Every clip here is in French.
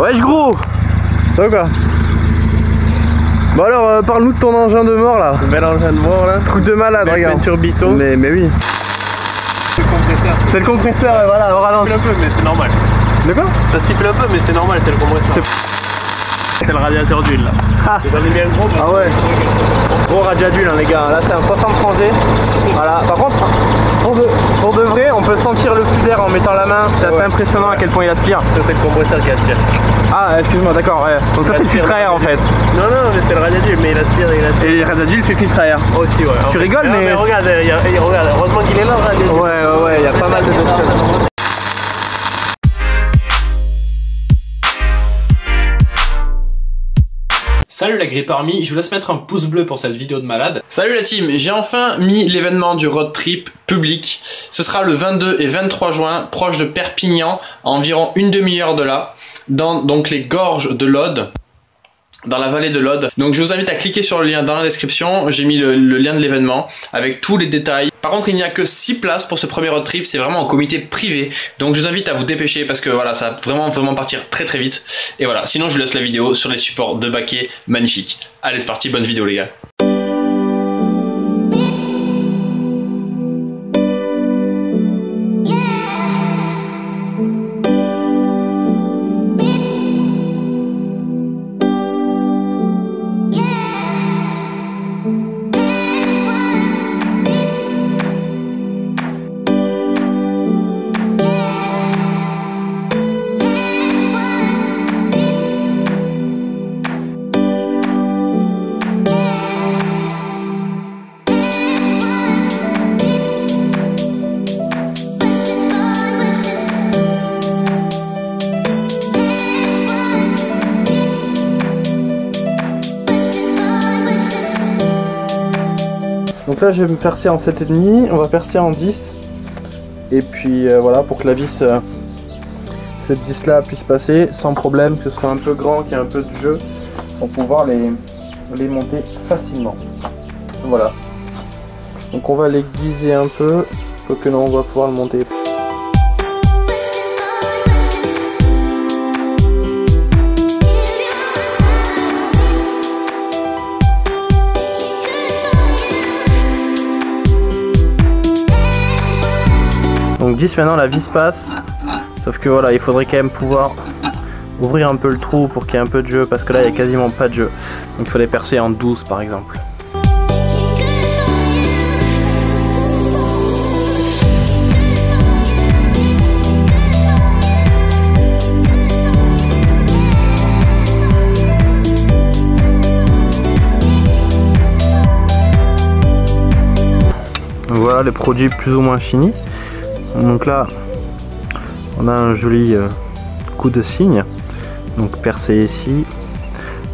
Wesh gros, ça va quoi? Bon alors parle-nous de ton engin de mort là. Un bel engin de mort là. Truc de malade, regarde. Peinture biton. Mais oui. Le compresseur. C'est le compresseur, voilà, au ralenti. Ça siffle un peu mais c'est normal. De quoi? Ça siffle un peu mais c'est normal, c'est le compresseur. C'est le radiateur d'huile là. Ah. Vous allez bien gros. Ah ouais. Gros radiateur d'huile hein, les gars, là c'est un 60 français. Voilà, par contre, pour de vrai, on peut sentir le flux d'air en mettant la main. C'est assez impressionnant à quel point il aspire. Ça c'est le compresseur qui aspire. Ah excuse-moi, d'accord, ouais. Donc ça c'est le filtre à air en fait. Non mais c'est le radiateur d'huile mais il aspire, il aspire. Et le radiateur d'huile fait filtre à air. Aussi ouais. Tu rigoles mais... regarde, regarde, heureusement qu'il est là le radiateur d'huile. Ouais, il y a pas mal de choses. Salut la Grippe Army, je vous laisse mettre un pouce bleu pour cette vidéo de malade. Salut la team, j'ai enfin mis l'événement du road trip public. Ce sera le 22 et 23 juin, proche de Perpignan, à environ une demi-heure de là, dans donc les gorges de l'Aude, dans la vallée de l'Aude. Donc je vous invite à cliquer sur le lien dans la description, j'ai mis le lien de l'événement avec tous les détails. Par contre il n'y a que 6 places pour ce premier road trip, c'est vraiment en comité privé. Donc je vous invite à vous dépêcher parce que voilà, ça va vraiment partir très vite. Et voilà, sinon je vous laisse la vidéo sur les supports de baquet magnifiques. Allez c'est parti, bonne vidéo les gars. Donc là je vais me percer en 7,5, on va percer en 10. Et puis voilà, pour que la vis, cette vis là puisse passer sans problème, que ce soit un peu grand, qu'il y ait un peu de jeu, pour pouvoir les monter facilement. Voilà. Donc on va l'aiguiser un peu, quoique non, on va pouvoir le monter. Donc 10 maintenant la vis passe, sauf que voilà il faudrait quand même pouvoir ouvrir un peu le trou pour qu'il y ait un peu de jeu parce que là il n'y a quasiment pas de jeu. Donc il faudrait percer en 12 par exemple. Donc voilà le produit plus ou moins fini. Donc là on a un joli coup de cygne, donc percé ici,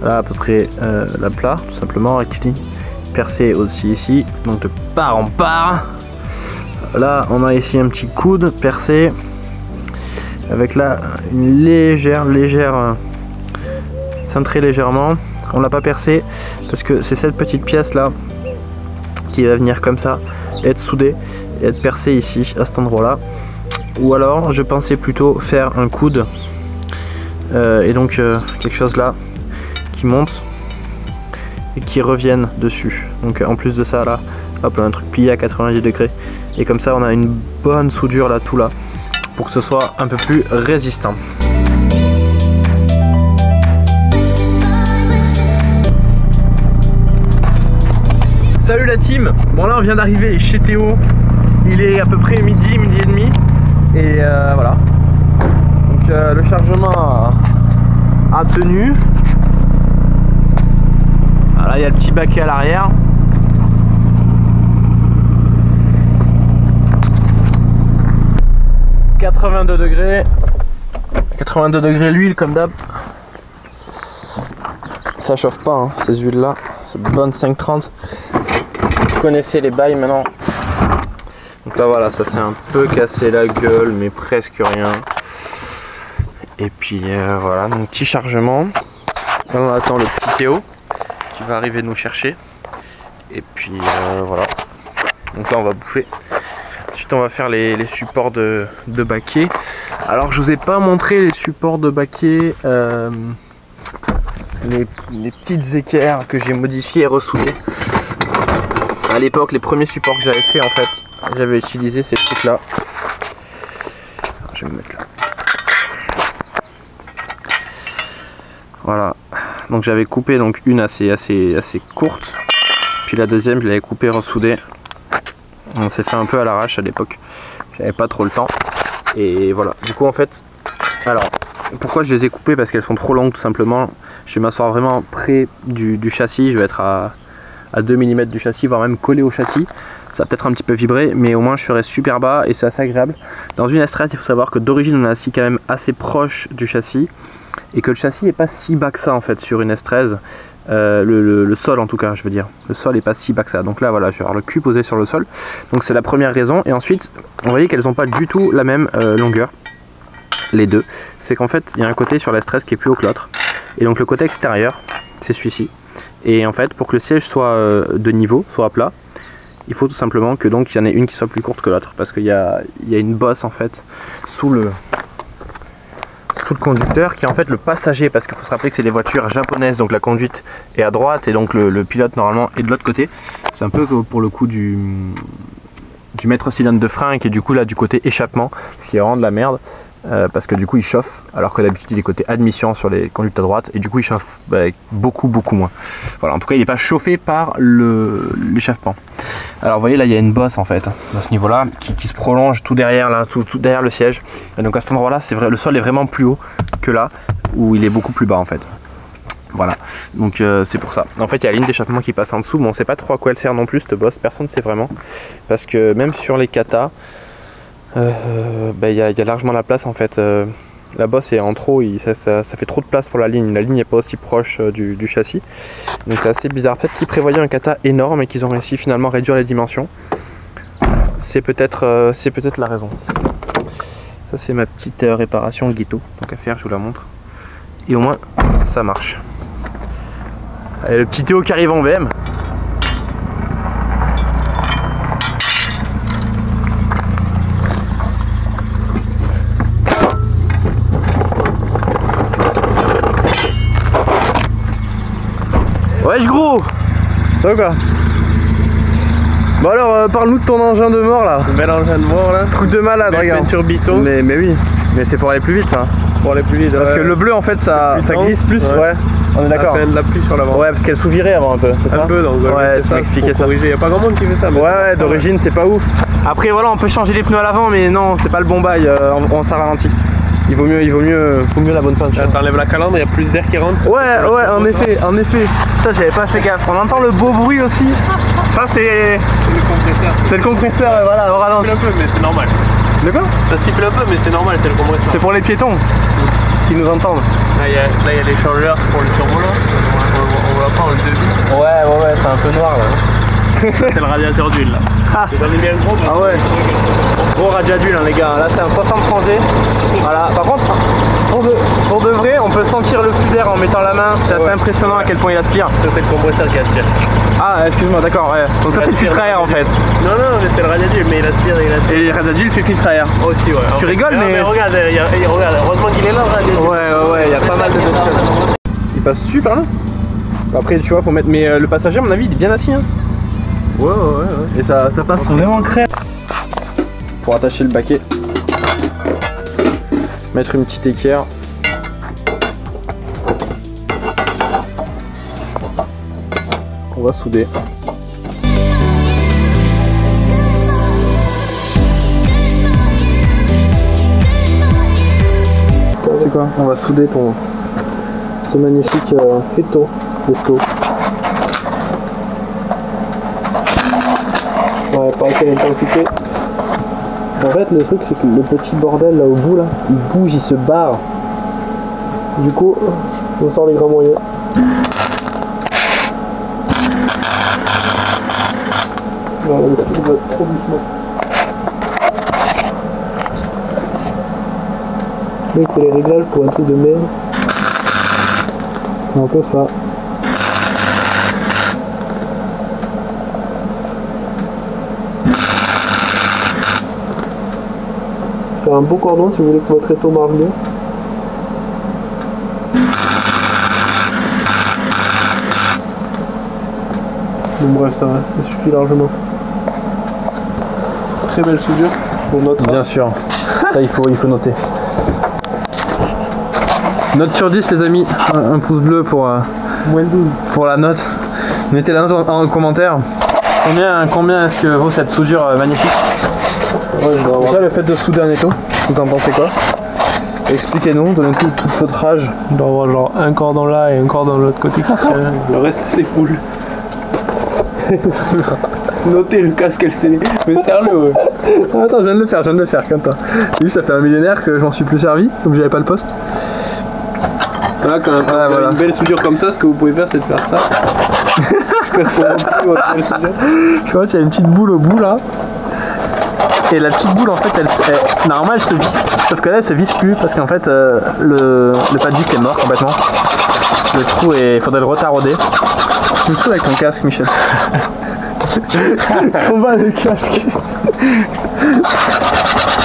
là à peu près la plat tout simplement, rectiligne, percé aussi ici, donc de part en part. Là on a ici un petit coude percé avec là une légère cintrée légèrement. On l'a pas percé parce que c'est cette petite pièce là qui va venir comme ça être soudée et être percée ici à cet endroit là. Ou alors je pensais plutôt faire un coude et donc quelque chose là qui monte et qui revienne dessus. Donc en plus de ça là, hop là, un truc plié à 90 degrés et comme ça on a une bonne soudure là tout là pour que ce soit un peu plus résistant. Salut la team, bon là on vient d'arriver chez Théo, il est à peu près midi et demi et voilà, donc le chargement a tenu. Voilà, il y a le petit baquet à l'arrière. « 82 degrés l'huile comme d'hab. Ça chauffe pas hein, ces huiles là, c'est bonne 530. Vous connaissez les bails maintenant. Donc là voilà, ça s'est un peu cassé la gueule mais presque rien. Et puis voilà, donc petit chargement. Là on attend le petit Théo qui va arriver nous chercher. Et puis voilà. Donc là on va bouffer. Ensuite ensuite on va faire les supports de baquet. Alors je vous ai pas montré les supports de baquet, les petites équerres que j'ai modifiées et ressoudées. À l'époque, les premiers supports que j'avais fait, en fait, j'avais utilisé ces trucs là. Je vais me mettre là. Voilà, donc j'avais coupé donc une assez courte, puis la deuxième je l'avais coupée ressoudée. On s'est fait un peu à l'arrache à l'époque, j'avais pas trop le temps, et voilà. Du coup en fait, alors pourquoi je les ai coupées? Parce qu'elles sont trop longues tout simplement. Je vais m'asseoir vraiment près du châssis, je vais être à 2 mm du châssis, voire même collé au châssis. Ça va peut-être un petit peu vibrer, mais au moins je serai super bas et c'est assez agréable. Dans une S13, il faut savoir que d'origine on est assis quand même assez proche du châssis, et que le châssis est pas si bas que ça en fait sur une S13. Le sol en tout cas, je veux dire, le sol est pas si bas que ça. Donc là voilà, je vais avoir le cul posé sur le sol, donc c'est la première raison. Et ensuite vous voyez qu'elles n'ont pas du tout la même longueur, les deux. C'est qu'en fait il y a un côté sur la S13 qui est plus haut que l'autre, et donc le côté extérieur c'est celui-ci. Et en fait pour que le siège soit de niveau, soit à plat, il faut tout simplement que donc il y en ait une qui soit plus courte que l'autre, parce qu'il y a une bosse en fait sous le conducteur qui est en fait le passager, parce qu'il faut se rappeler que c'est des voitures japonaises, donc la conduite est à droite et donc le pilote normalement est de l'autre côté. C'est un peu pour le coup du maître cylindre de frein qui est du coup là du côté échappement, ce qui est vraiment de la merde. Parce que du coup il chauffe, alors que d'habitude il est côté admission sur les conduites à droite, et du coup il chauffe beaucoup moins. Voilà, en tout cas il n'est pas chauffé par l'échappement. Alors vous voyez là il y a une bosse en fait à ce niveau là qui se prolonge tout derrière là, tout derrière le siège, et donc à cet endroit là c'est vrai, le sol est vraiment plus haut que là où il est beaucoup plus bas en fait. Voilà, donc c'est pour ça. En fait il y a la ligne d'échappement qui passe en dessous, mais on ne sait pas trop à quoi elle sert non plus cette bosse, personne ne sait vraiment, parce que même sur les katas y a largement la place en fait. La bosse est en trop, ça fait trop de place pour la ligne n'est pas aussi proche du châssis, donc c'est assez bizarre. Peut-être qu'ils prévoyaient un kata énorme et qu'ils ont réussi finalement à réduire les dimensions. C'est peut-être la raison. Ça c'est ma petite réparation Guito, donc à faire, je vous la montre, et au moins ça marche. Allez, le petit Théo qui arrive en VM. Wesh gros, ça va quoi? Bon alors parle-nous de ton engin de mort là. Un bel engin de mort là. Truc de malade, regarde. Peinture biton. Mais oui, mais c'est pour aller plus vite ça. Pour aller plus vite. Parce que le bleu en fait ça glisse plus, ouais. On est d'accord. De la pluie sur l'avant. Ouais, parce qu'elle sous-virait avant un peu, c'est ça? Un peu, donc ouais, tu m'expliquais ça. Il n'y a pas grand monde qui fait ça. Ouais, d'origine c'est pas ouf. Après voilà, on peut changer les pneus à l'avant, mais non, c'est pas le bon bail, on s'en ralentit. Il vaut mieux la bonne peinture. T'enlèves la calandre, il y a plus d'air qui rentre. Ouais, en effet. Ça j'avais pas fait gaffe. On entend le beau bruit aussi. Ça c'est le compresseur. C'est le compresseur, voilà, au ralenti. Ça siffle un peu, mais c'est normal. De quoi? Ça siffle un peu, mais c'est normal, c'est le compresseur. C'est pour les piétons qui nous entendent. Là il y a des changeurs pour le turbo là. On voit pas, on le devine. Ouais, c'est un peu noir là. C'est le radiateur d'huile là. J'en ai bien gros. Ah ouais. Gros radiateur d'huile hein, les gars. Là c'est un 60 rangé. Voilà. Par contre, pour de vrai, on peut sentir le flux d'air en mettant la main. C'est assez impressionnant à quel point il aspire. Ça c'est le compresseur qui aspire. Ah excuse-moi, d'accord, ouais. Donc ça c'est le filtre à air en fait. Non, mais c'est le radiateur d'huile, mais il aspire. Et le radiateur d'huile fait filtre à air. Aussi, ouais. Tu rigoles, mais regarde, heureusement qu'il est là le radiateur. Ouais, il y a pas mal de choses. Il passe super là. Après tu vois, faut mettre. Mais le passager à mon avis il est bien assis hein. Ouais. Et ça passe vraiment crème. Pour attacher le baquet, mettre une petite équerre. On va souder. C'est quoi? On va souder ce magnifique Feto. Ouais, pas quelle intensité. En fait, le truc, c'est que le petit bordel là au bout, là, il bouge, il se barre. Du coup, on sort les grands moyens. Non, le truc va trop doucement. Mec, il fait les réglages pour un truc de merde. C'est un peu ça. faire un beau cordon si vous voulez que votre réseau marche bien. Bon bref, ça suffit largement. Très belle soudure, on note. Bien sûr, ça il faut noter. Note sur 10 les amis, un pouce bleu pour, Moins 12. pour la note. Mettez la note en commentaire. Combien est-ce que vaut cette soudure magnifique? Ouais, déjà le fait de souder un étau, vous en pensez quoi? Expliquez-nous, donnez toute votre rage. On doit avoir genre un cordon là et un cordon de l'autre côté qui tient. Le reste c'est les poules. Notez le casque LCD. Mais sérieux ouais. Attends, je viens de le faire, comme toi. J'ai vu, ça fait un millénaire que je m'en suis plus servi, donc j'avais pas le poste. Là, quand vous avez une belle soudure comme ça, ce que vous pouvez faire, c'est de faire ça. Parce qu'on remplit votre belle soudure. Tu vois, il y a une petite boule au bout là. Et la petite boule, en fait, normalement, elle se visse. Sauf que là, elle se visse plus parce qu'en fait, le pas de vis est mort complètement. Le trou, il faudrait le retarauder. Tu me fous avec ton casque, Michel. Combat de casque.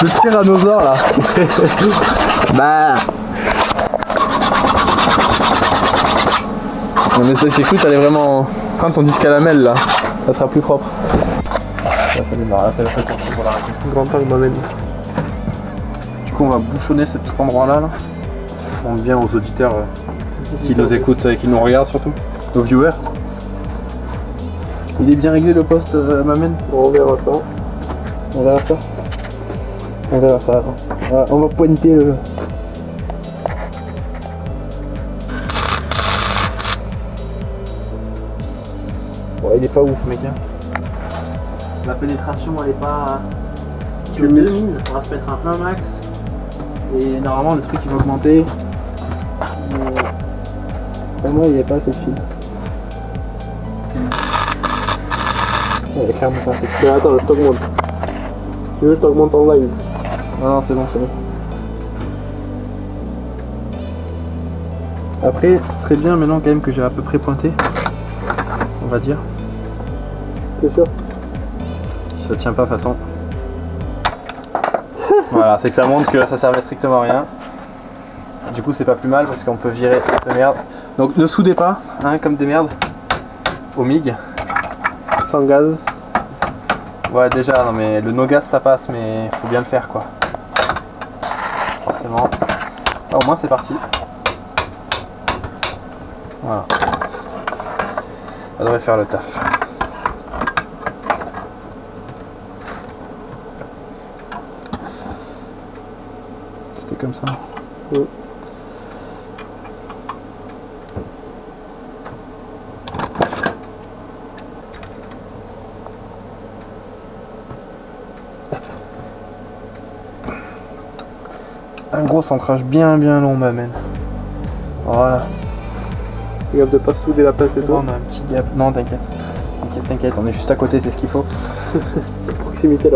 Le tyrannosaure là. Bah. Non mais ça c'est cool, t'allais vraiment prendre ton disque à lamelle là, ça sera plus propre. Là ça démarre, là c'est la fréquence pour l'arrêter. Grand temps il m'amène. Du coup on va bouchonner ce petit endroit là. On demande bien aux auditeurs qui nous écoutent et qui nous regardent surtout, aux viewers. Il est bien réglé le poste m'amène. On verra ça. On verra ça. On verra ça. On va pointer le... Bon, il est pas ouf mec hein. La pénétration elle est pas... Sur 2000, on va se mettre un plein max. Et normalement le truc il va augmenter. Mais... Pour moi il n'y avait pas assez de fil. Il y a clairement pas assez de fil. Mais attends, je t'augmente. Tu veux que je t'augmente en live? Non, c'est bon, c'est bon. Après, ce serait bien maintenant quand même que j'ai à peu près pointé. On va dire. C'est sûr? Ça tient pas de toute façon. Voilà, c'est que ça montre que ça servait strictement à rien. Du coup, c'est pas plus mal parce qu'on peut virer cette merde. Donc ne soudez pas, hein, comme des merdes. Au MIG. Sans gaz. Ouais, déjà, non mais le no gaz ça passe, mais faut bien le faire quoi. Forcément. Ah, au moins c'est parti. Voilà. Ça devrait faire le taf. C'était comme ça. Oui. Un gros centrage bien long m'amène. Voilà. Fais gaffe de pas souder la place et tout. On a un petit gap. Non t'inquiète. T'inquiète, on est juste à côté, c'est ce qu'il faut. La proximité.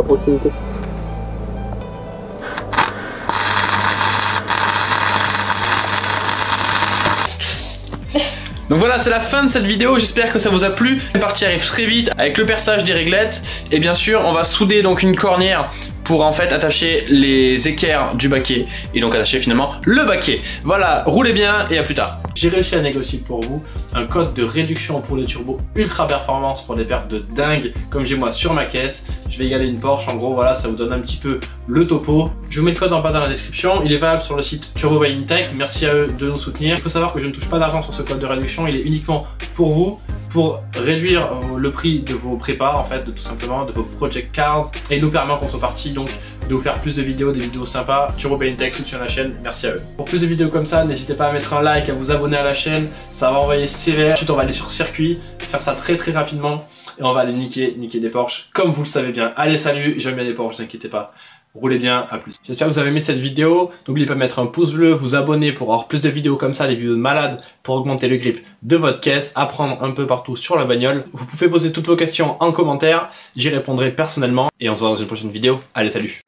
Donc voilà, c'est la fin de cette vidéo, j'espère que ça vous a plu. La partie arrive très vite avec le perçage des réglettes. Et bien sûr, on va souder donc une cornière pour en fait attacher les équerres du baquet et donc attacher finalement le baquet. Voilà, roulez bien et à plus tard. J'ai réussi à négocier pour vous un code de réduction pour le turbo ultra performance pour des perfs de dingue comme j'ai moi sur ma caisse. Je vais égaler une Porsche, en gros voilà, ça vous donne un petit peu le topo. Je vous mets le code en bas dans la description, il est valable sur le site Turbo by Intech. Merci à eux de nous soutenir. Il faut savoir que je ne touche pas d'argent sur ce code de réduction, il est uniquement pour vous, pour réduire le prix de vos prépas en fait, de tout simplement de vos project cars, et il nous permet en contrepartie donc de vous faire plus de vidéos, des vidéos sympas. Turbo by Intech soutient la chaîne, merci à eux. Pour plus de vidéos comme ça, n'hésitez pas à mettre un like, à vous abonner à la chaîne, ça va envoyer sévère. Ensuite on va aller sur circuit, faire ça très rapidement et on va aller niquer des Porsche comme vous le savez bien. Allez salut, j'aime bien les Porsche, ne vous inquiétez pas. Roulez bien, à plus. J'espère que vous avez aimé cette vidéo. N'oubliez pas de mettre un pouce bleu, vous abonner pour avoir plus de vidéos comme ça, des vidéos de malades pour augmenter le grip de votre caisse, apprendre un peu partout sur la bagnole. Vous pouvez poser toutes vos questions en commentaire, j'y répondrai personnellement et on se voit dans une prochaine vidéo. Allez, salut!